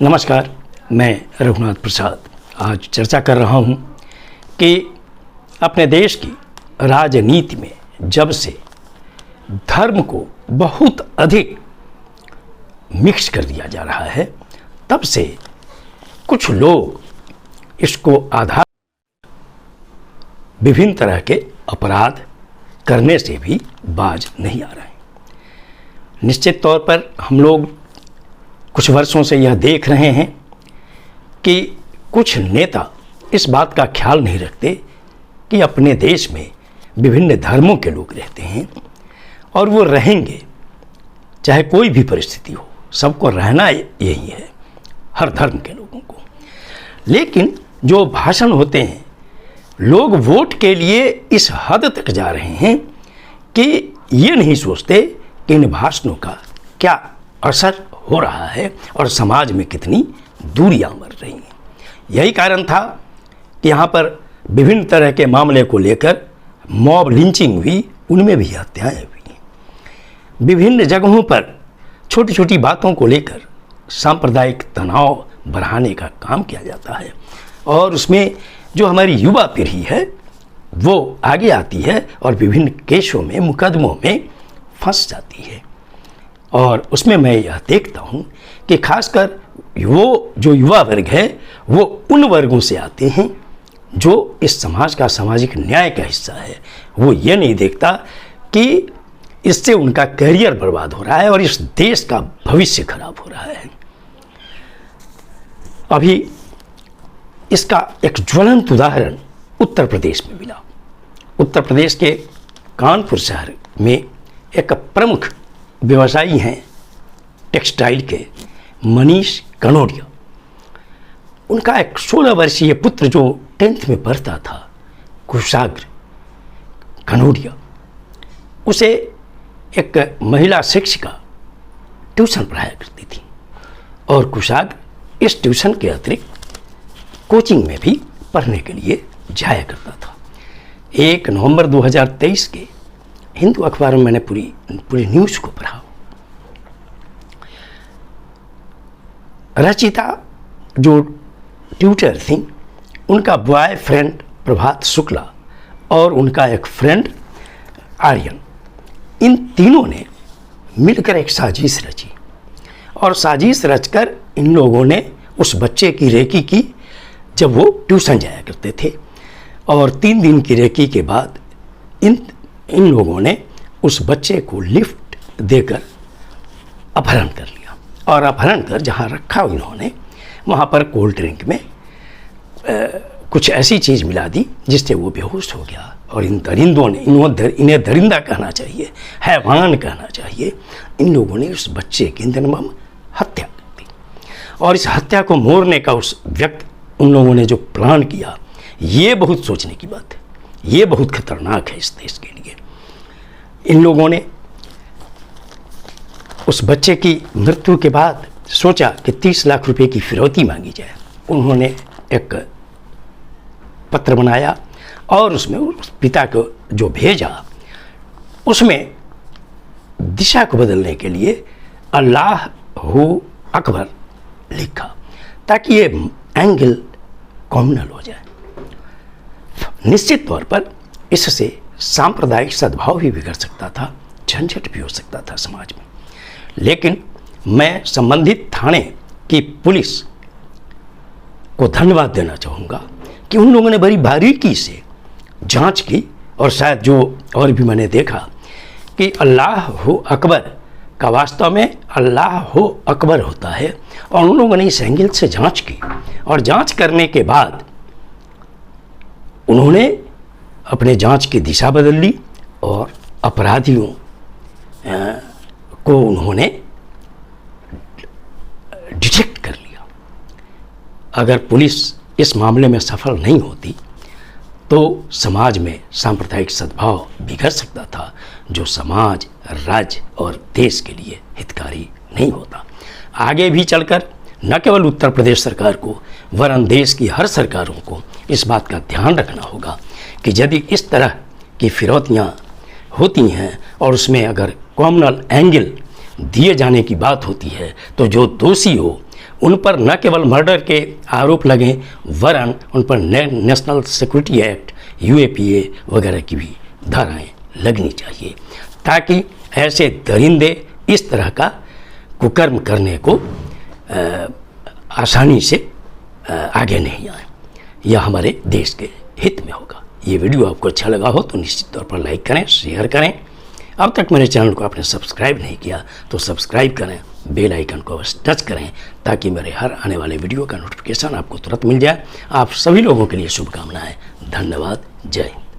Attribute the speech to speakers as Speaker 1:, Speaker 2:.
Speaker 1: नमस्कार, मैं रघुनाथ प्रसाद आज चर्चा कर रहा हूं कि अपने देश की राजनीति में जब से धर्म को बहुत अधिक मिक्स कर दिया जा रहा है, तब से कुछ लोग इसको आधार विभिन्न तरह के अपराध करने से भी बाज नहीं आ रहे हैं। निश्चित तौर पर हम लोग कुछ वर्षों से यह देख रहे हैं कि कुछ नेता इस बात का ख्याल नहीं रखते कि अपने देश में विभिन्न धर्मों के लोग रहते हैं और वो रहेंगे, चाहे कोई भी परिस्थिति हो, सबको रहना यही है, हर धर्म के लोगों को। लेकिन जो भाषण होते हैं, लोग वोट के लिए इस हद तक जा रहे हैं कि ये नहीं सोचते कि इन भाषणों का क्या असर हो रहा है और समाज में कितनी दूरियां बढ़ रही हैं। यही कारण था कि यहाँ पर विभिन्न तरह के मामले को लेकर मॉब लिंचिंग हुई, उनमें भी हत्याएं हुई। विभिन्न जगहों पर छोटी छोटी बातों को लेकर सांप्रदायिक तनाव बढ़ाने का काम किया जाता है और उसमें जो हमारी युवा पीढ़ी है वो आगे आती है और विभिन्न केसों में, मुकदमों में फंस जाती है। और उसमें मैं यह देखता हूँ कि खासकर वो जो युवा वर्ग है वो उन वर्गों से आते हैं जो इस समाज का सामाजिक न्याय का हिस्सा है। वो ये नहीं देखता कि इससे उनका करियर बर्बाद हो रहा है और इस देश का भविष्य खराब हो रहा है। अभी इसका एक ज्वलंत उदाहरण उत्तर प्रदेश में मिला। उत्तर प्रदेश के कानपुर शहर में एक प्रमुख व्यवसायी हैं टेक्सटाइल के, मनीष कनोडिया। उनका एक 16 वर्षीय पुत्र जो 10th में पढ़ता था, कुशाग्र कनोडिया, उसे एक महिला शिक्षिका ट्यूशन पढ़ाया करती थी और कुशाग्र इस ट्यूशन के अतिरिक्त कोचिंग में भी पढ़ने के लिए जाया करता था। 1 नवंबर 2023 के हिंदू अखबार में मैंने पूरी न्यूज़ को पढ़ा। रचिता जो ट्यूटर थी, उनका बॉयफ्रेंड प्रभात शुक्ला और उनका एक फ्रेंड आर्यन, इन तीनों ने मिलकर एक साजिश रची और साजिश रचकर इन लोगों ने उस बच्चे की रेकी की जब वो ट्यूशन जाया करते थे। और 3 दिन की रेकी के बाद इन लोगों ने उस बच्चे को लिफ्ट देकर अपहरण कर लिया और अपहरण कर जहाँ रखा इन्होंने, वहाँ पर कोल्ड ड्रिंक में कुछ ऐसी चीज़ मिला दी जिससे वो बेहोश हो गया। और इन दरिंदों ने, इन्हें दरिंदा कहना चाहिए, हैवान कहना चाहिए, इन लोगों ने उस बच्चे की निर्मम हत्या कर दी। और इस हत्या को मोड़ने का उस उन लोगों ने जो प्लान किया, ये बहुत सोचने की बात है, ये बहुत खतरनाक है इस देश के लिए। इन लोगों ने उस बच्चे की मृत्यु के बाद सोचा कि 30 लाख रुपए की फिरौती मांगी जाए। उन्होंने एक पत्र बनाया और उसमें उस पिता को जो भेजा, उसमें दिशा को बदलने के लिए अल्लाह हू अकबर लिखा ताकि ये एंगल कॉमनल हो जाए। निश्चित तौर पर इससे सांप्रदायिक सद्भाव भी बिगड़ सकता था, झंझट भी हो सकता था समाज में। लेकिन मैं संबंधित थाने की पुलिस को धन्यवाद देना चाहूँगा कि उन लोगों ने बड़ी बारीकी से जांच की और शायद जो और भी मैंने देखा कि अल्लाह हो अकबर का वास्तव में अल्लाह हो अकबर होता है। और उन लोगों ने इस एंगल से जांच की और जांच करने के बाद उन्होंने अपने जांच की दिशा बदल ली और अपराधियों को उन्होंने डिटेक्ट कर लिया। अगर पुलिस इस मामले में सफल नहीं होती तो समाज में सांप्रदायिक सद्भाव बिगड़ सकता था, जो समाज, राज्य और देश के लिए हितकारी नहीं होता। आगे भी चलकर न केवल उत्तर प्रदेश सरकार को वरन देश की हर सरकारों को इस बात का ध्यान रखना होगा कि यदि इस तरह की फिरौतियाँ होती हैं और उसमें अगर कॉमनल एंगल दिए जाने की बात होती है तो जो दोषी हो उन पर न केवल मर्डर के आरोप लगें वरन उन पर नेशनल सिक्योरिटी एक्ट UAPA वगैरह की भी धाराएं लगनी चाहिए, ताकि ऐसे दरिंदे इस तरह का कुकर्म करने को आसानी से आगे नहीं आए। यह हमारे देश के हित में होगा। ये वीडियो आपको अच्छा लगा हो तो निश्चित तौर पर लाइक करें, शेयर करें। अब तक मेरे चैनल को आपने सब्सक्राइब नहीं किया तो सब्सक्राइब करें, बेल आइकन को बस टच करें ताकि मेरे हर आने वाले वीडियो का नोटिफिकेशन आपको तुरंत मिल जाए। आप सभी लोगों के लिए शुभकामनाएं। धन्यवाद। जय हिंद।